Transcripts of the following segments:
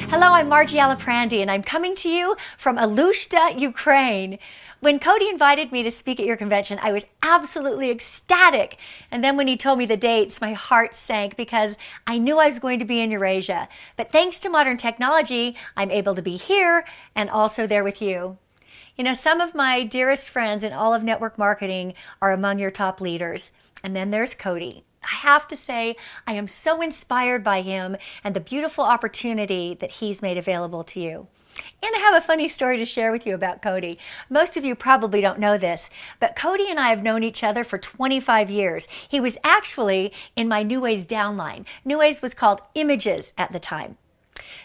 Hello, I'm Margie Aliprandi, and I'm coming to you from Alushta, Ukraine. When Cody invited me to speak at your convention, I was absolutely ecstatic. And then when he told me the dates, my heart sank because I knew I was going to be in Eurasia. But thanks to modern technology, I'm able to be here and also there with you. You know, some of my dearest friends in all of network marketing are among your top leaders. And then there's Cody. I have to say, I am so inspired by him and the beautiful opportunity that he's made available to you. And I have a funny story to share with you about Cody. Most of you probably don't know this, but Cody and I have known each other for 25 years. He was actually in my New Ways downline. New Ways was called Images at the time.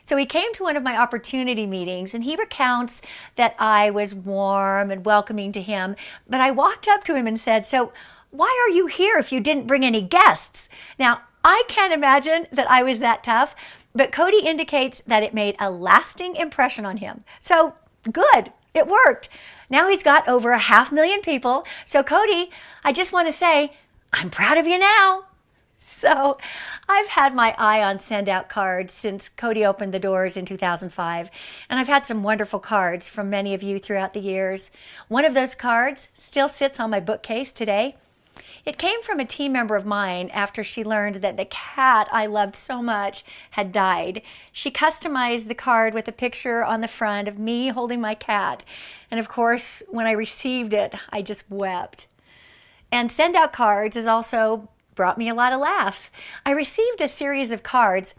So he came to one of my opportunity meetings and he recounts that I was warm and welcoming to him, but I walked up to him and said, "So why are you here if you didn't bring any guests?" Now, I can't imagine that I was that tough, but Cody indicates that it made a lasting impression on him. So good, it worked. Now he's got over 500,000 people. So Cody, I just want to say, I'm proud of you now. So I've had my eye on SendOutCards since Cody opened the doors in 2005, and I've had some wonderful cards from many of you throughout the years. One of those cards still sits on my bookcase today. It came from a team member of mine after she learned that the cat I loved so much had died. She customized the card with a picture on the front of me holding my cat. And of course, when I received it, I just wept. And SendOutCards has also brought me a lot of laughs. I received a series of cards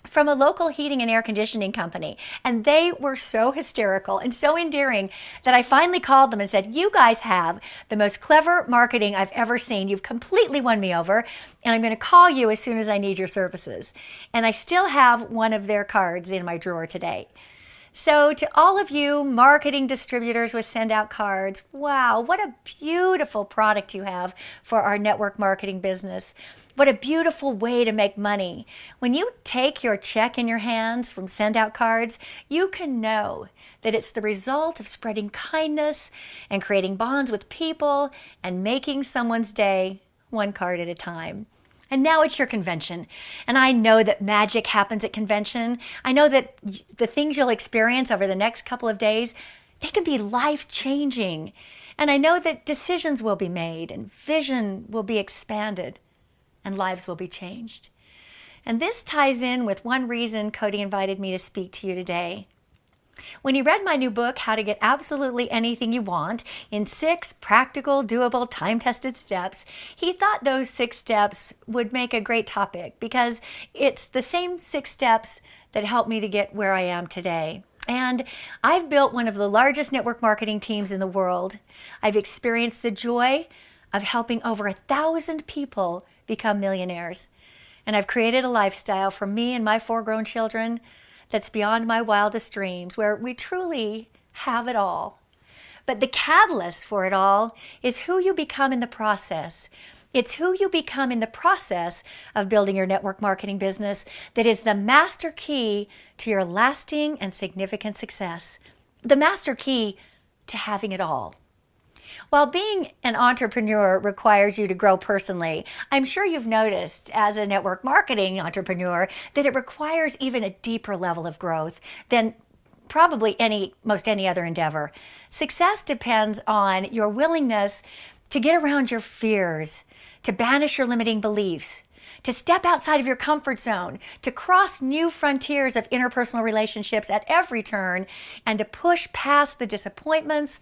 from a local heating and air conditioning company, and they were so hysterical and so endearing that I finally called them and said, "You guys have the most clever marketing I've ever seen. You've completely won me over, and I'm going to call you as soon as I need your services." And I still have one of their cards in my drawer today. So to all of you marketing distributors with SendOutCards, wow, what a beautiful product you have for our network marketing business. What a beautiful way to make money. When you take your check in your hands from SendOutCards, you can know that it's the result of spreading kindness and creating bonds with people and making someone's day one card at a time. And now it's your convention. And I know that magic happens at convention. I know that the things you'll experience over the next couple of days, they can be life-changing. And I know that decisions will be made and vision will be expanded and lives will be changed. And this ties in with one reason Cody invited me to speak to you today. When he read my new book, How to Get Absolutely Anything You Want, in 6 practical, doable, time-tested steps, he thought those 6 steps would make a great topic because it's the same 6 steps that helped me to get where I am today. And I've built one of the largest network marketing teams in the world. I've experienced the joy of helping over 1,000 people become millionaires. And I've created a lifestyle for me and my 4 grown children that's beyond my wildest dreams, where we truly have it all. But the catalyst for it all is who you become in the process. It's who you become in the process of building your network marketing business that is the master key to your lasting and significant success. The master key to having it all. While being an entrepreneur requires you to grow personally, I'm sure you've noticed as a network marketing entrepreneur that it requires even a deeper level of growth than probably most any other endeavor. Success depends on your willingness to get around your fears, to banish your limiting beliefs, to step outside of your comfort zone, to cross new frontiers of interpersonal relationships at every turn, and to push past the disappointments.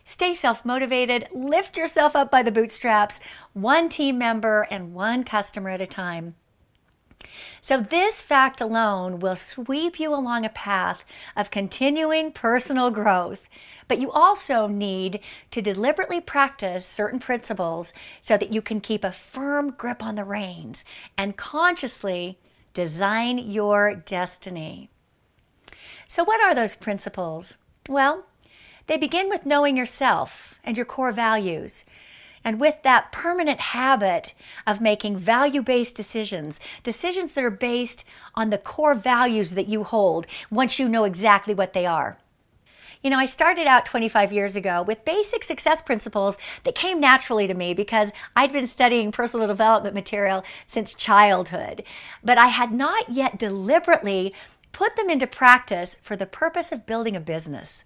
Stay self-motivated, lift yourself up by the bootstraps, one team member and one customer at a time. So this fact alone will sweep you along a path of continuing personal growth. But you also need to deliberately practice certain principles so that you can keep a firm grip on the reins and consciously design your destiny. So what are those principles? Well, they begin with knowing yourself and your core values, and with that permanent habit of making value-based decisions, decisions that are based on the core values that you hold once you know exactly what they are. You know, I started out 25 years ago with basic success principles that came naturally to me because I'd been studying personal development material since childhood, but I had not yet deliberately put them into practice for the purpose of building a business.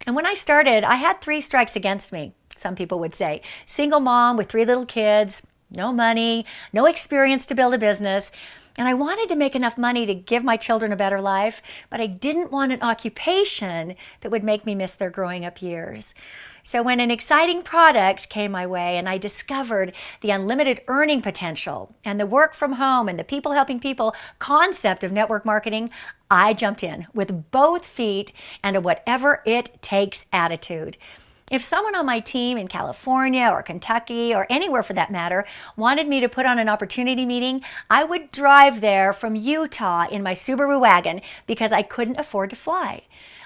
And when I started, I had 3 strikes against me, some people would say. Single mom with 3 little kids, no money, no experience to build a business. And I wanted to make enough money to give my children a better life, but I didn't want an occupation that would make me miss their growing up years. So when an exciting product came my way and I discovered the unlimited earning potential and the work from home and the people helping people concept of network marketing, I jumped in with both feet and a whatever it takes attitude. If someone on my team in California or Kentucky or anywhere for that matter wanted me to put on an opportunity meeting, I would drive there from Utah in my Subaru wagon because I couldn't afford to fly.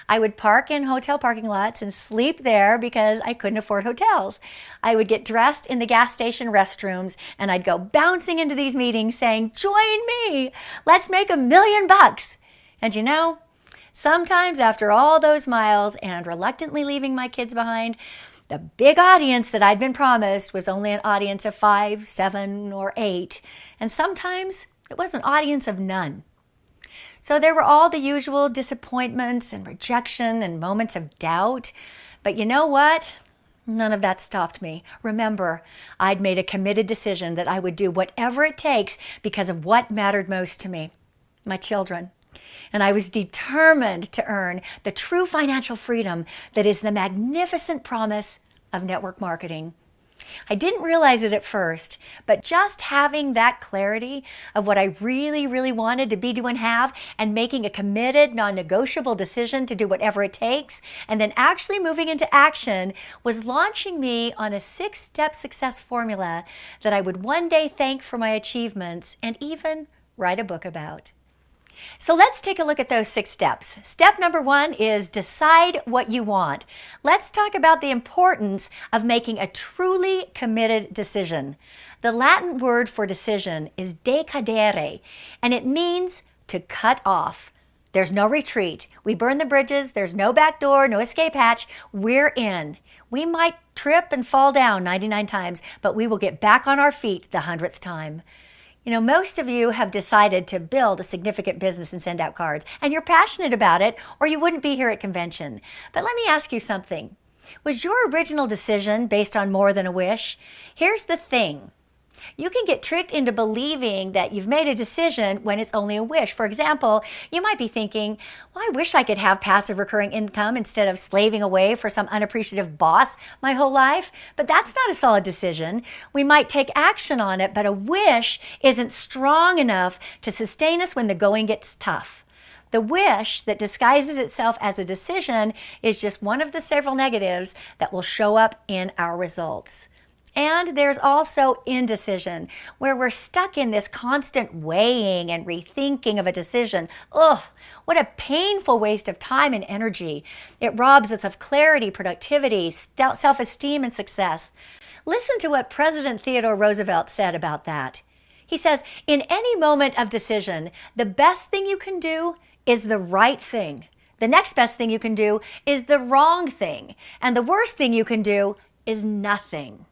I would park in hotel parking lots and sleep there because I couldn't afford hotels. I would get dressed in the gas station restrooms and I'd go bouncing into these meetings saying, "Join me, let's make $1 million." And you know, sometimes after all those miles and reluctantly leaving my kids behind, the big audience that I'd been promised was only an audience of 5, 7, or 8. And sometimes it was an audience of none. So there were all the usual disappointments and rejection and moments of doubt. But you know what? None of that stopped me. Remember, I'd made a committed decision that I would do whatever it takes because of what mattered most to me, my children. And I was determined to earn the true financial freedom that is the magnificent promise of network marketing. I didn't realize it at first, but just having that clarity of what I really, really wanted to be, do, and have, and making a committed, non-negotiable decision to do whatever it takes, and then actually moving into action was launching me on a 6-step success formula that I would one day thank for my achievements and even write a book about. So let's take a look at those 6 steps. Step number 1 is decide what you want. Let's talk about the importance of making a truly committed decision. The Latin word for decision is decadere, and it means to cut off. There's no retreat. We burn the bridges. There's no back door, no escape hatch. We're in. We might trip and fall down 99 times, but we will get back on our feet the 100th time. You know, most of you have decided to build a significant business and send out cards, and you're passionate about it, or you wouldn't be here at convention. But let me ask you something. Was your original decision based on more than a wish? Here's the thing. You can get tricked into believing that you've made a decision when it's only a wish. For example, you might be thinking, well, I wish I could have passive recurring income instead of slaving away for some unappreciative boss my whole life. But that's not a solid decision. We might take action on it, but a wish isn't strong enough to sustain us when the going gets tough. The wish that disguises itself as a decision is just one of the several negatives that will show up in our results. And there's also indecision, where we're stuck in this constant weighing and rethinking of a decision. Ugh, what a painful waste of time and energy. It robs us of clarity, productivity, self-esteem, and success. Listen to what President Theodore Roosevelt said about that. He says, in any moment of decision, the best thing you can do is the right thing. The next best thing you can do is the wrong thing. And the worst thing you can do is nothing.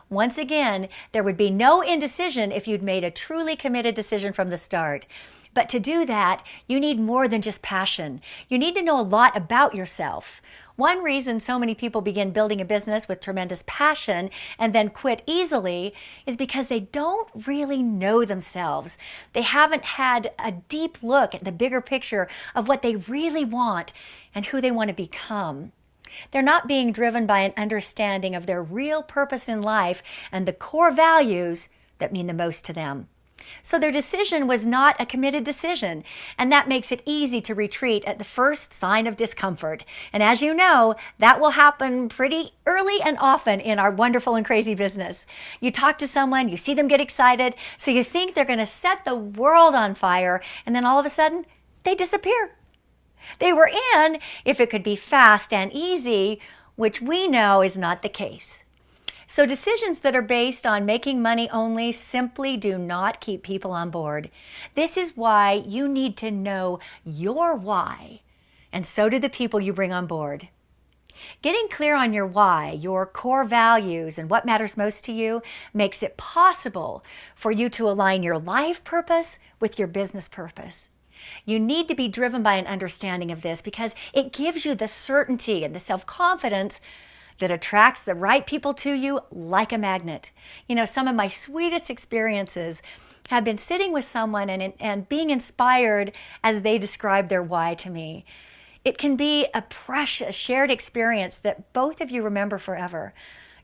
Once again, there would be no indecision if you'd made a truly committed decision from the start. But to do that, you need more than just passion. You need to know a lot about yourself. One reason so many people begin building a business with tremendous passion and then quit easily is because they don't really know themselves. They haven't had a deep look at the bigger picture of what they really want and who they want to become. They're not being driven by an understanding of their real purpose in life and the core values that mean the most to them. So their decision was not a committed decision, and that makes it easy to retreat at the first sign of discomfort. And as you know, that will happen pretty early and often in our wonderful and crazy business. You talk to someone, you see them get excited, so you think they're going to set the world on fire, and then all of a sudden, they disappear. They were in if it could be fast and easy, which we know is not the case. So decisions that are based on making money only simply do not keep people on board. This is why you need to know your why, and so do the people you bring on board. Getting clear on your why, your core values, and what matters most to you makes it possible for you to align your life purpose with your business purpose. You need to be driven by an understanding of this because it gives you the certainty and the self-confidence that attracts the right people to you like a magnet. You know, some of my sweetest experiences have been sitting with someone and being inspired as they describe their why to me. It can be a precious shared experience that both of you remember forever.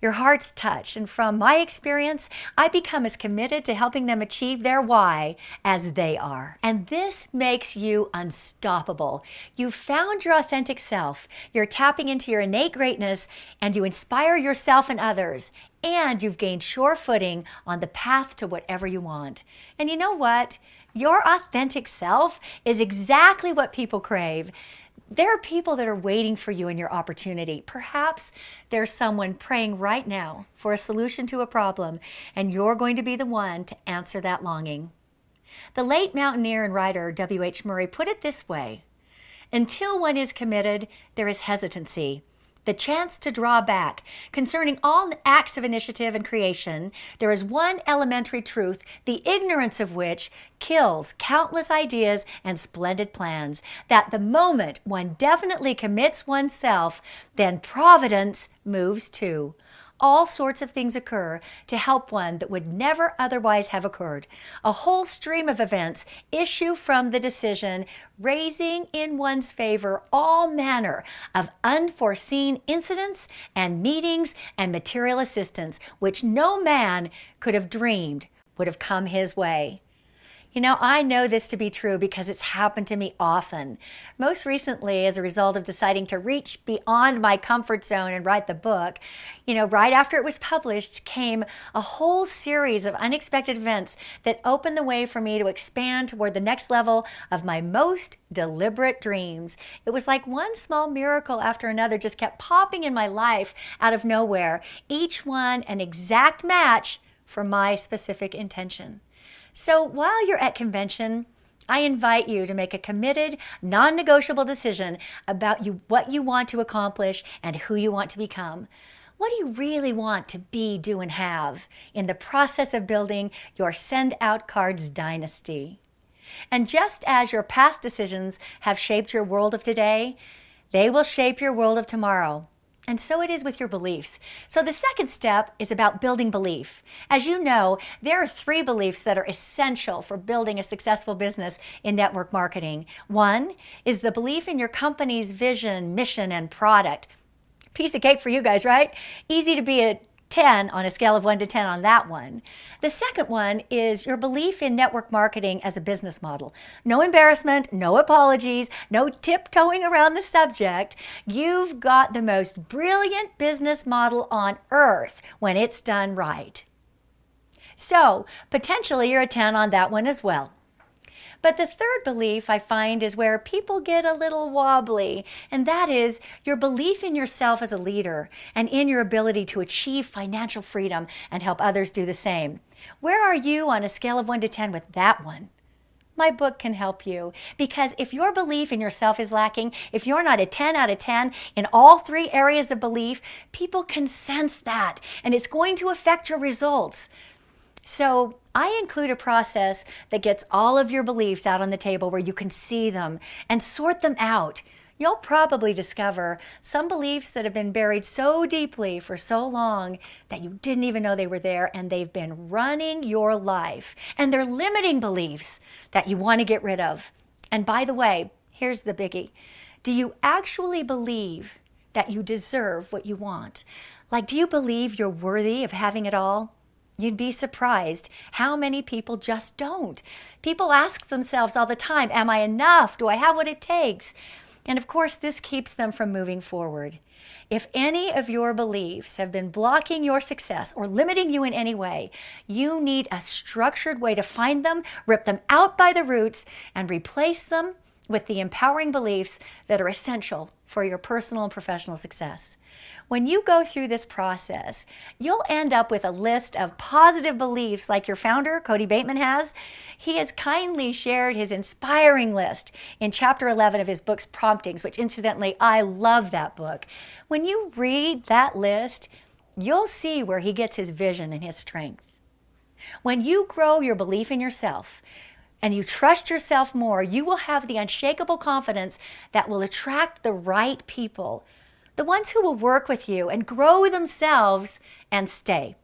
Your hearts touch, and from my experience, I become as committed to helping them achieve their why as they are. And this makes you unstoppable. You've found your authentic self, you're tapping into your innate greatness, and you inspire yourself and others, and you've gained sure footing on the path to whatever you want. And you know what? Your authentic self is exactly what people crave. There are people that are waiting for you in your opportunity. Perhaps there's someone praying right now for a solution to a problem, and you're going to be the one to answer that longing. The late mountaineer and writer W.H. Murray put it this way: until one is committed, there is hesitancy, the chance to draw back. Concerning all acts of initiative and creation, there is one elementary truth, the ignorance of which kills countless ideas and splendid plans, that the moment one definitely commits oneself, then providence moves too. All sorts of things occur to help one that would never otherwise have occurred. A whole stream of events issue from the decision, raising in one's favor all manner of unforeseen incidents and meetings and material assistance, which no man could have dreamed would have come his way. You know, I know this to be true because it's happened to me often. Most recently, as a result of deciding to reach beyond my comfort zone and write the book, you know, right after it was published came a whole series of unexpected events that opened the way for me to expand toward the next level of my most deliberate dreams. It was like one small miracle after another just kept popping in my life out of nowhere, each one an exact match for my specific intention. So while you're at convention, I invite you to make a committed, non-negotiable decision about what you want to accomplish and who you want to become. What do you really want to be, do, and have in the process of building your SendOutCards dynasty? And just as your past decisions have shaped your world of today, they will shape your world of tomorrow. And so it is with your beliefs. So the second step is about building belief. As you know, there are 3 beliefs that are essential for building a successful business in network marketing. One is the belief in your company's vision, mission, and product. Piece of cake for you guys, right? Easy to be a 10 on a scale of 1 to 10 on that one. The second one is your belief in network marketing as a business model. No embarrassment, no apologies, no tiptoeing around the subject. You've got the most brilliant business model on earth when it's done right. So potentially you're a 10 on that one as well. But the third belief I find is where people get a little wobbly, and that is your belief in yourself as a leader and in your ability to achieve financial freedom and help others do the same. Where are you on a scale of 1 to 10 with that one? My book can help you, because if your belief in yourself is lacking, if you're not a 10 out of 10 in all 3 areas of belief, people can sense that, and it's going to affect your results. So I include a process that gets all of your beliefs out on the table where you can see them and sort them out. You'll probably discover some beliefs that have been buried so deeply for so long that you didn't even know they were there, and they've been running your life. And they're limiting beliefs that you want to get rid of. And by the way, here's the biggie. Do you actually believe that you deserve what you want? Like, do you believe you're worthy of having it all? You'd be surprised how many people just don't. People ask themselves all the time, am I enough? Do I have what it takes? And of course, this keeps them from moving forward. If any of your beliefs have been blocking your success or limiting you in any way, you need a structured way to find them, rip them out by the roots, and replace them with the empowering beliefs that are essential for your personal and professional success. When you go through this process, you'll end up with a list of positive beliefs like your founder, Cody Bateman, has. He has kindly shared his inspiring list in chapter 11 of his book's Promptings, which incidentally, I love that book. When you read that list, you'll see where he gets his vision and his strength. When you grow your belief in yourself, and you trust yourself more, you will have the unshakable confidence that will attract the right people, the ones who will work with you and grow themselves and stay.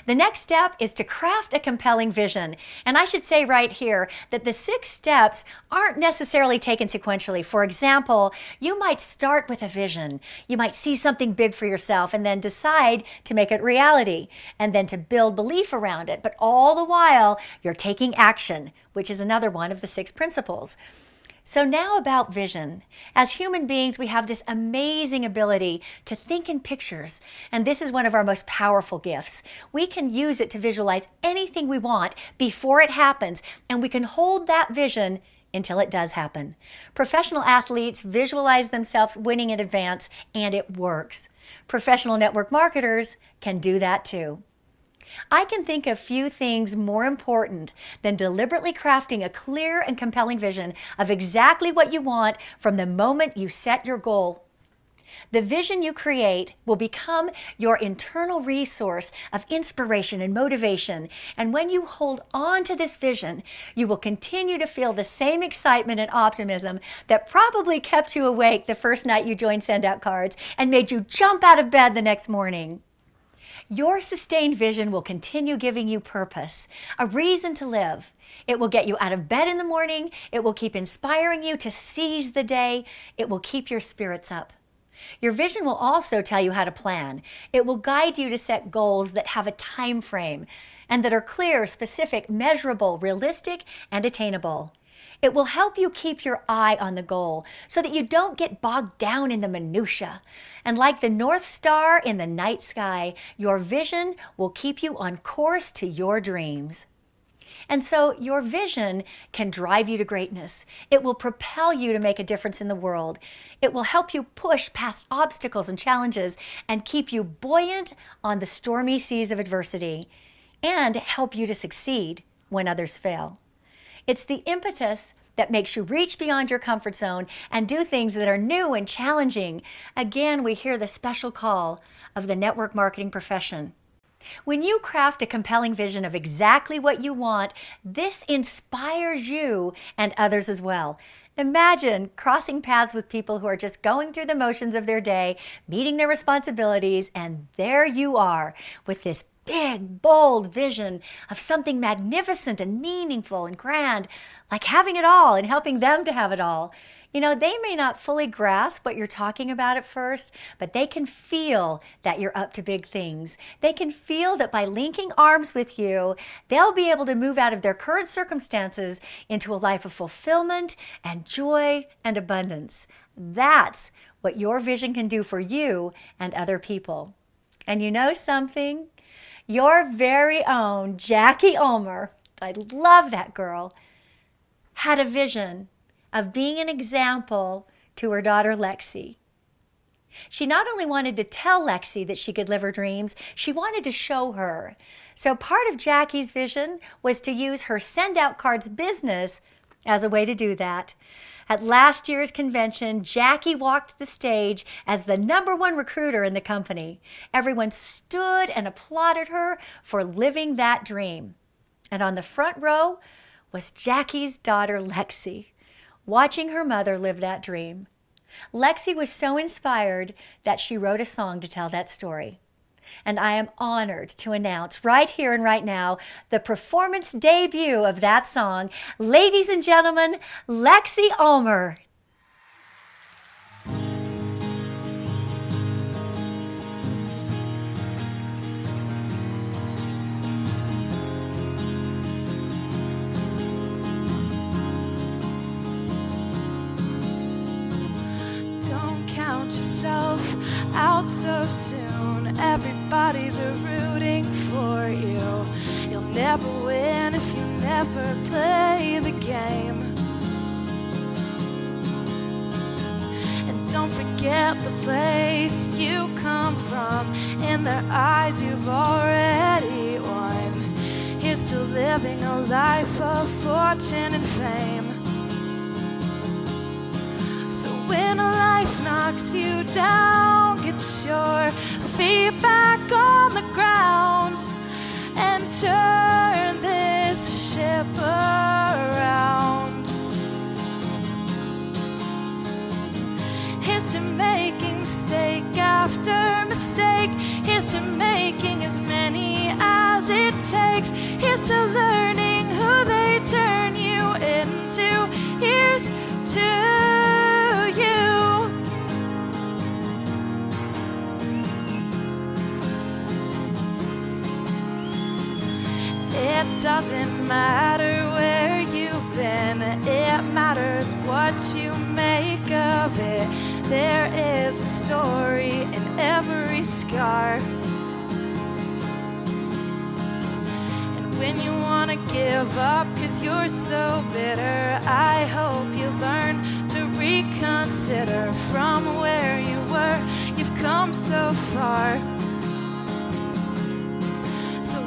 The next step is to craft a compelling vision. And I should say right here that the 6 steps aren't necessarily taken sequentially. For example, you might start with a vision. You might see something big for yourself and then decide to make it reality and then to build belief around it. But all the while, you're taking action, which is another one of the 6 principles. So now about vision. As human beings, we have this amazing ability to think in pictures, and this is one of our most powerful gifts. We can use it to visualize anything we want before it happens, and we can hold that vision until it does happen. Professional athletes visualize themselves winning in advance, and it works. Professional network marketers can do that too. I can think of few things more important than deliberately crafting a clear and compelling vision of exactly what you want from the moment you set your goal. The vision you create will become your internal resource of inspiration and motivation. And when you hold on to this vision, you will continue to feel the same excitement and optimism that probably kept you awake the first night you joined SendOutCards and made you jump out of bed the next morning. Your sustained vision will continue giving you purpose, a reason to live. It will get you out of bed in the morning. It will keep inspiring you to seize the day. It will keep your spirits up. Your vision will also tell you how to plan. It will guide you to set goals that have a time frame and that are clear, specific, measurable, realistic, and attainable. It will help you keep your eye on the goal so that you don't get bogged down in the minutia. And like the North Star in the night sky, your vision will keep you on course to your dreams. And so your vision can drive you to greatness. It will propel you to make a difference in the world. It will help you push past obstacles and challenges and keep you buoyant on the stormy seas of adversity and help you to succeed when others fail. It's the impetus that makes you reach beyond your comfort zone and do things that are new and challenging. Again, we hear the special call of the network marketing profession. When you craft a compelling vision of exactly what you want, this inspires you and others as well. Imagine crossing paths with people who are just going through the motions of their day, meeting their responsibilities, and there you are with this big, bold vision of something magnificent and meaningful and grand, like having it all and helping them to have it all. You know, they may not fully grasp what you're talking about at first, but they can feel that you're up to big things. They can feel that by linking arms with you, they'll be able to move out of their current circumstances into a life of fulfillment and joy and abundance. That's what your vision can do for you and other people. And you know something? Your very own Jackie Ulmer, I love that girl, had a vision of being an example to her daughter Lexi. She not only wanted to tell Lexi that she could live her dreams, she wanted to show her. So part of Jackie's vision was to use her SendOutCards business as a way to do that. At last year's convention, Jackie walked the stage as the #1 recruiter in the company. Everyone stood and applauded her for living that dream. And on the front row was Jackie's daughter Lexi, watching her mother live that dream. Lexi was so inspired that she wrote a song to tell that story. And I am honored to announce right here and right now the performance debut of that song. Ladies and gentlemen, Lexi Ulmer. Don't count yourself out so soon. Everybody's rooting for you. You'll never win if you never play the game. And don't forget the place you come from. In their eyes you've already won. Here's to living a life of fortune and fame. So when life knocks you down, get your feet back on the ground and turn this ship around. to learning who they turn you into. Here's to you. It doesn't matter where you've been, it matters what you make of it. There is a story in every scar. And when you wanna give up 'cause you're so bitter, I hope you learn to reconsider. From where you were, you've come so far.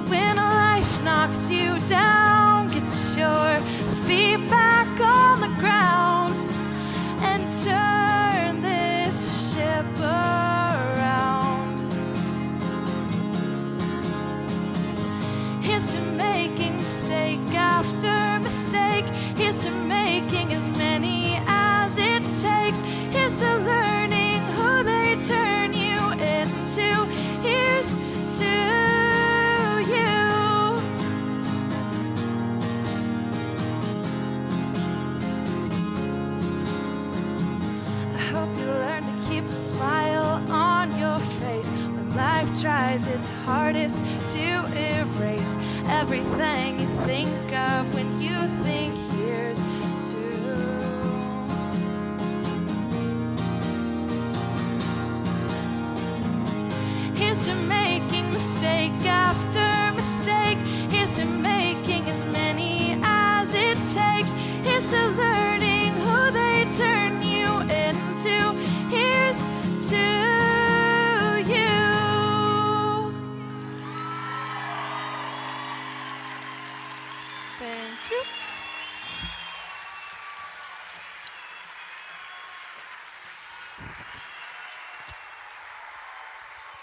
When life knocks you down, get your feet back on the ground and turn this ship around. Here's to making mistake after mistake. Here's to making as many as it takes. Here's to learning who they turn you into. Here's to tries its hardest to erase everything you think of when you think here's to. Here's to making mistake after mistake. Here's to making as many as it takes. Here's to learning who they turn you into. Here's to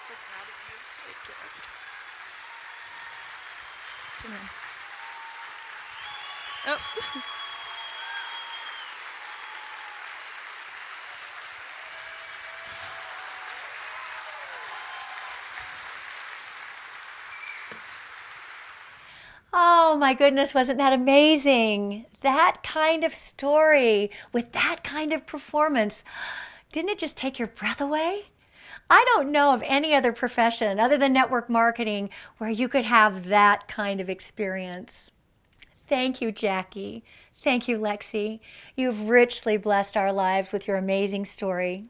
so proud of you. Great job. Oh. Oh my goodness, wasn't that amazing? That kind of story with that kind of performance. Didn't it just take your breath away? I don't know of any other profession other than network marketing where you could have that kind of experience. Thank you, Jackie. Thank you, Lexi. You've richly blessed our lives with your amazing story.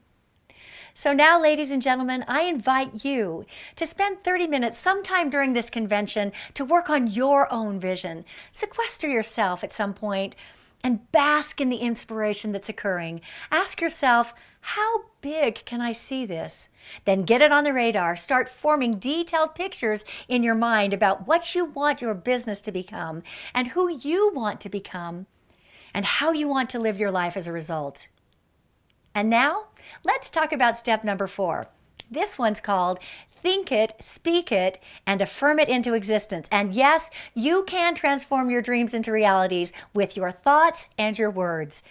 So now, ladies and gentlemen, I invite you to spend 30 minutes sometime during this convention to work on your own vision. Sequester yourself at some point and bask in the inspiration that's occurring. Ask yourself, how big can I see this? Then get it on the radar. Start forming detailed pictures in your mind about what you want your business to become and who you want to become and how you want to live your life as a result. And now, let's talk about step number 4. This one's called Think It, Speak It, and Affirm It into Existence. And yes, you can transform your dreams into realities with your thoughts and your words.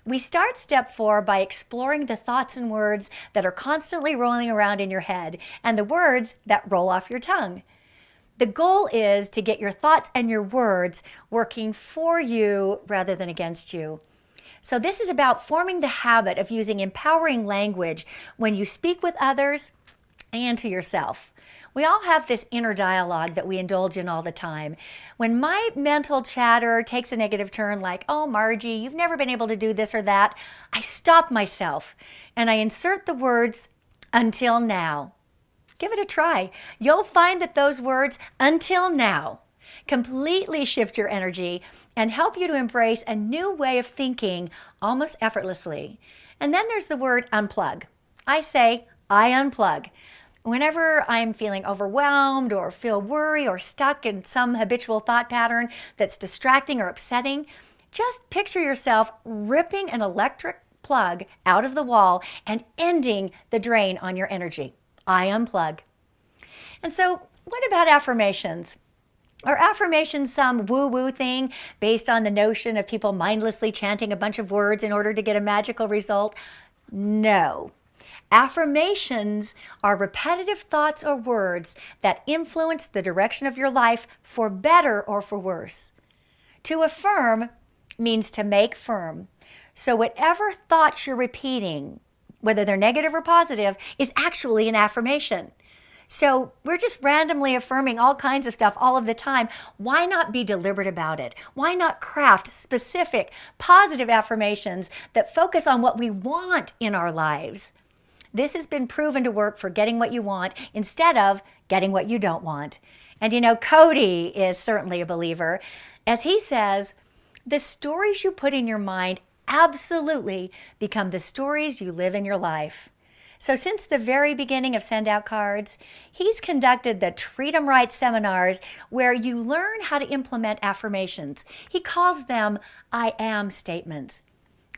We start step 4 by exploring the thoughts and words that are constantly rolling around in your head and the words that roll off your tongue. The goal is to get your thoughts and your words working for you rather than against you. So this is about forming the habit of using empowering language when you speak with others and to yourself. We all have this inner dialogue that we indulge in all the time. When my mental chatter takes a negative turn like, oh, Margie, you've never been able to do this or that, I stop myself and I insert the words, until now. Give it a try. You'll find that those words, until now, completely shift your energy and help you to embrace a new way of thinking almost effortlessly. And then there's the word unplug. I say, I unplug. Whenever I'm feeling overwhelmed or feel worry or stuck in some habitual thought pattern that's distracting or upsetting, just picture yourself ripping an electric plug out of the wall and ending the drain on your energy. I unplug. And so what about affirmations? Are affirmations some woo-woo thing based on the notion of people mindlessly chanting a bunch of words in order to get a magical result? No. Affirmations are repetitive thoughts or words that influence the direction of your life for better or for worse. To affirm means to make firm. So whatever thoughts you're repeating, whether they're negative or positive, is actually an affirmation. So we're just randomly affirming all kinds of stuff all of the time. Why not be deliberate about it? Why not craft specific positive affirmations that focus on what we want in our lives? This has been proven to work for getting what you want instead of getting what you don't want. And you know, Cody is certainly a believer. As he says, the stories you put in your mind absolutely become the stories you live in your life. So since the very beginning of SendOutCards, he's conducted the Treat 'em Right seminars where you learn how to implement affirmations. He calls them I am statements.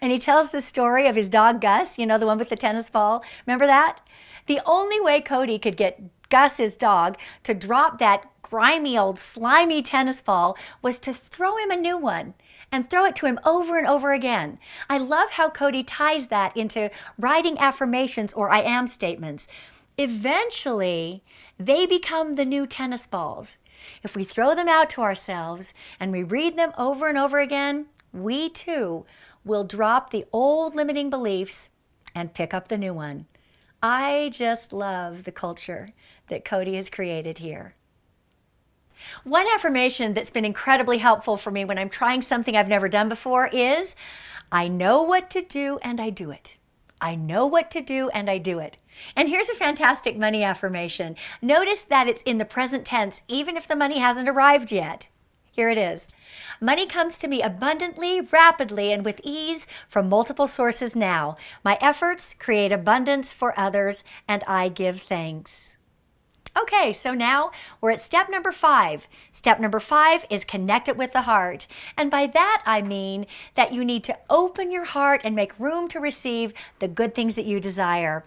And he tells the story of his dog Gus, you know, the one with the tennis ball. Remember that? The only way Cody could get Gus, his dog, to drop that grimy old slimy tennis ball was to throw him a new one and throw it to him over and over again. I love how Cody ties that into writing affirmations or I am statements. Eventually, they become the new tennis balls. If we throw them out to ourselves and we read them over and over again, we too will drop the old limiting beliefs and pick up the new one. I just love the culture that Cody has created here. One affirmation that's been incredibly helpful for me when I'm trying something I've never done before is, I know what to do and I do it. I know what to do and I do it. And here's a fantastic money affirmation. Notice that it's in the present tense, even if the money hasn't arrived yet. Here it is. Money comes to me abundantly, rapidly, and with ease from multiple sources now. My efforts create abundance for others, and I give thanks. Okay, so now we're at step number 5. Step number 5 is connect it with the heart. And by that I mean that you need to open your heart and make room to receive the good things that you desire.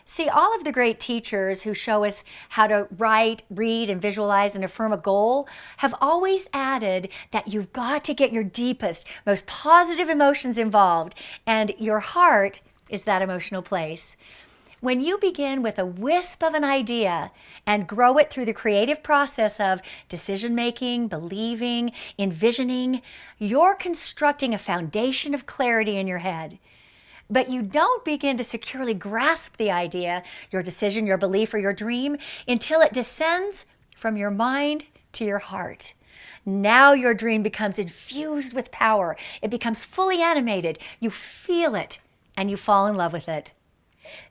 See, all of the great teachers who show us how to write, read, and visualize and affirm a goal have always added that you've got to get your deepest, most positive emotions involved, and your heart is that emotional place. When you begin with a wisp of an idea and grow it through the creative process of decision-making, believing, envisioning, you're constructing a foundation of clarity in your head. But you don't begin to securely grasp the idea, your decision, your belief, or your dream until it descends from your mind to your heart. Now your dream becomes infused with power. It becomes fully animated. You feel it, and you fall in love with it.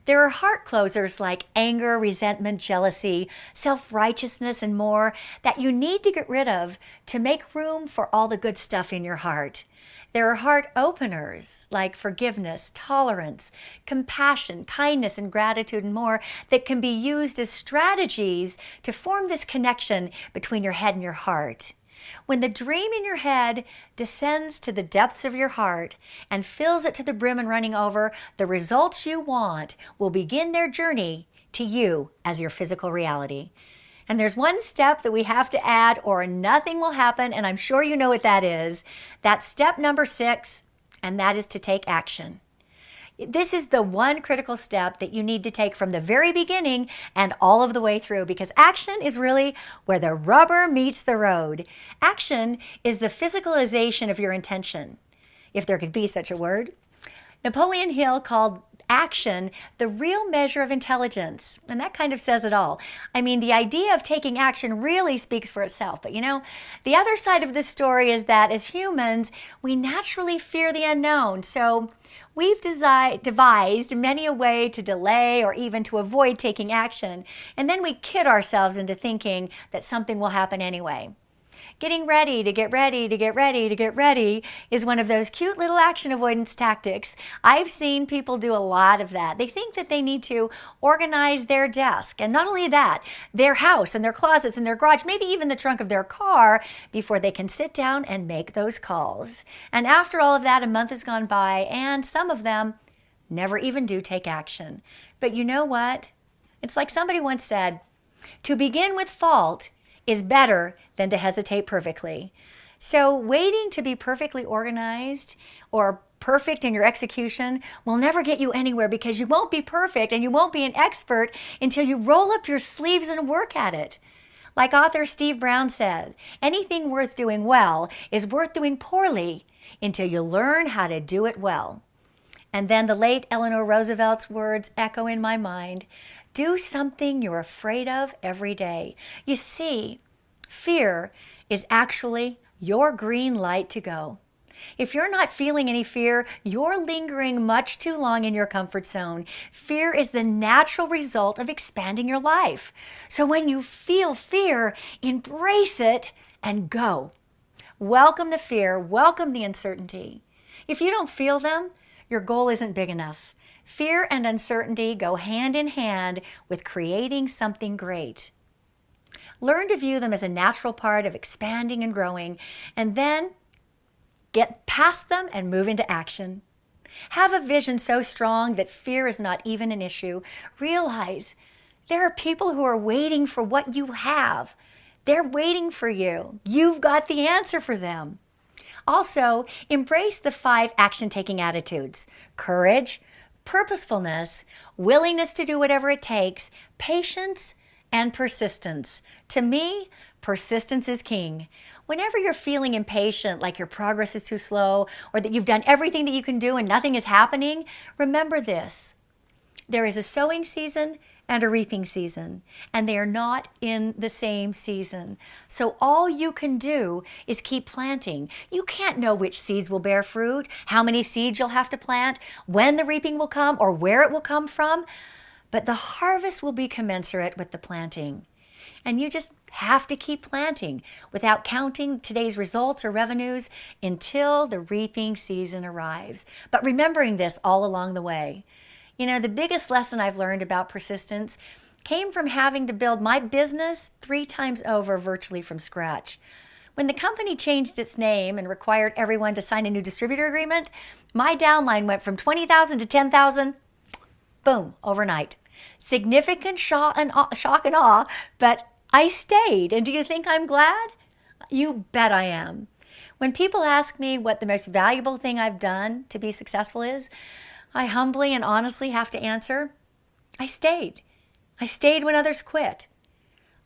There are heart closers like anger, resentment, jealousy, self-righteousness, and more that you need to get rid of to make room for all the good stuff in your heart. There are heart openers like forgiveness, tolerance, compassion, kindness, and gratitude, and more that can be used as strategies to form this connection between your head and your heart. When the dream in your head descends to the depths of your heart and fills it to the brim and running over, the results you want will begin their journey to you as your physical reality. And there's one step that we have to add or nothing will happen, and I'm sure you know what that is. That's step number 6, and that is to take action. This is the one critical step that you need to take from the very beginning and all of the way through, because action is really where the rubber meets the road. Action is the physicalization of your intention, if there could be such a word. Napoleon Hill called action the real measure of intelligence, and that kind of says it all. I mean, the idea of taking action really speaks for itself, but you know, the other side of this story is that as humans, we naturally fear the unknown, so we've devised many a way to delay or even to avoid taking action, and then we kid ourselves into thinking that something will happen anyway. Getting ready to get ready to get ready to get ready is one of those cute little action avoidance tactics. I've seen people do a lot of that. They think that they need to organize their desk, and not only that, their house and their closets and their garage, maybe even the trunk of their car, before they can sit down and make those calls. And after all of that, a month has gone by, and some of them never even do take action. But you know what? It's like somebody once said, to begin with fault is better than to hesitate perfectly. So waiting to be perfectly organized or perfect in your execution will never get you anywhere, because you won't be perfect and you won't be an expert until you roll up your sleeves and work at it. Like author Steve Brown said, anything worth doing well is worth doing poorly until you learn how to do it well. And then the late Eleanor Roosevelt's words echo in my mind: do something you're afraid of every day. You see, fear is actually your green light to go. If you're not feeling any fear, you're lingering much too long in your comfort zone. Fear is the natural result of expanding your life. So when you feel fear, embrace it and go. Welcome the fear, welcome the uncertainty. If you don't feel them, your goal isn't big enough. Fear and uncertainty go hand in hand with creating something great. Learn to view them as a natural part of expanding and growing, and then get past them and move into action. Have a vision so strong that fear is not even an issue. Realize there are people who are waiting for what you have. They're waiting for you. You've got the answer for them. Also, embrace the 5 action-taking attitudes: courage, purposefulness, willingness to do whatever it takes, patience, and persistence. To me, persistence is king. Whenever you're feeling impatient, like your progress is too slow, or that you've done everything that you can do and nothing is happening, remember this: there is a sowing season and a reaping season, and they are not in the same season. So all you can do is keep planting. You can't know which seeds will bear fruit, how many seeds you'll have to plant, when the reaping will come, or where it will come from, but the harvest will be commensurate with the planting. And you just have to keep planting without counting today's results or revenues until the reaping season arrives. But remembering this all along the way. You know, the biggest lesson I've learned about persistence came from having to build my business 3 times over virtually from scratch. When the company changed its name and required everyone to sign a new distributor agreement, my downline went from 20,000 to 10,000, boom, overnight. Significant shock and awe, but I stayed. And do you think I'm glad? You bet I am. When people ask me what the most valuable thing I've done to be successful is, I humbly and honestly have to answer, I stayed. I stayed when others quit.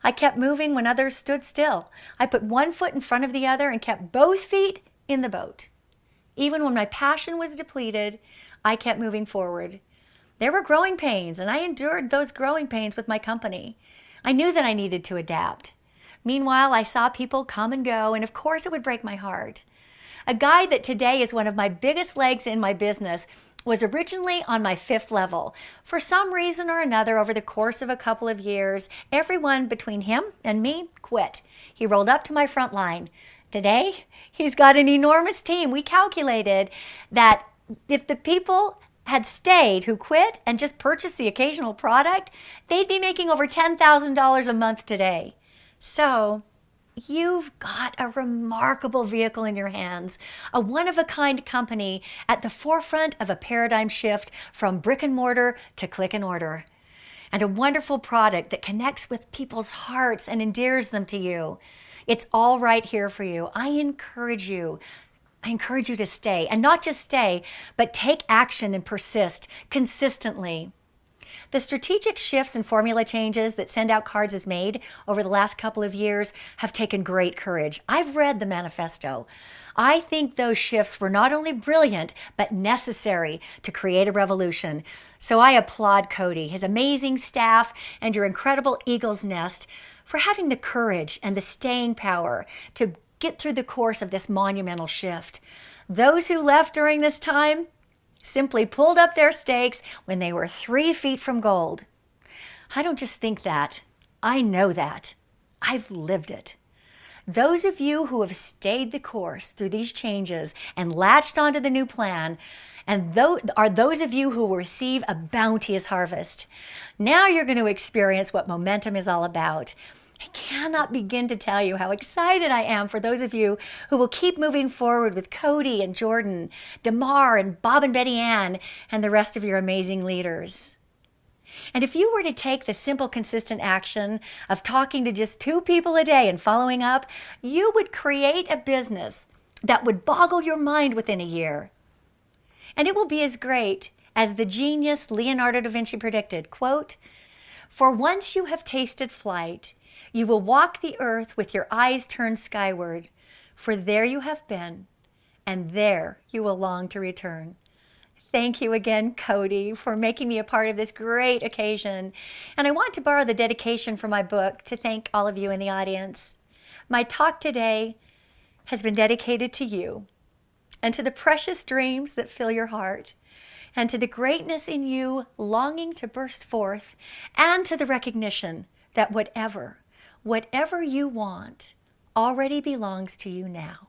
I kept moving when others stood still. I put one foot in front of the other and kept both feet in the boat. Even when my passion was depleted, I kept moving forward. There were growing pains, and I endured those growing pains with my company. I knew that I needed to adapt. Meanwhile, I saw people come and go, and of course it would break my heart. A guy that today is one of my biggest legs in my business was originally on my 5th level. For some reason or another, over the course of a couple of years, everyone between him and me quit. He rolled up to my front line. Today, he's got an enormous team. We calculated that if the people had stayed who quit and just purchased the occasional product, they'd be making over $10,000 a month today. So you've got a remarkable vehicle in your hands, a one-of-a-kind company at the forefront of a paradigm shift from brick and mortar to click and order, and a wonderful product that connects with people's hearts and endears them to you. It's all right here for you. I encourage you to stay, and not just stay, but take action and persist consistently. The strategic shifts and formula changes that SendOutCards has made over the last couple of years have taken great courage. I've read the manifesto. I think those shifts were not only brilliant, but necessary to create a revolution. So I applaud Cody, his amazing staff, and your incredible Eagle's Nest for having the courage and the staying power to get through the course of this monumental shift. Those who left during this time simply pulled up their stakes when they were 3 feet from gold. I don't just think that. I know that. I've lived it. Those of you who have stayed the course through these changes and latched onto the new plan, and those of you who will receive a bounteous harvest. Now you're going to experience what momentum is all about. I cannot begin to tell you how excited I am for those of you who will keep moving forward with Cody and Jordan, Damar and Bob and Betty Ann, and the rest of your amazing leaders. And if you were to take the simple, consistent action of talking to just 2 people a day and following up, you would create a business that would boggle your mind within a year. And it will be as great as the genius Leonardo da Vinci predicted, quote, "For once you have tasted flight, you will walk the earth with your eyes turned skyward, for there you have been, and there you will long to return." Thank you again, Cody, for making me a part of this great occasion. And I want to borrow the dedication from my book to thank all of you in the audience. My talk today has been dedicated to you and to the precious dreams that fill your heart and to the greatness in you longing to burst forth and to the recognition that whatever you want already belongs to you now.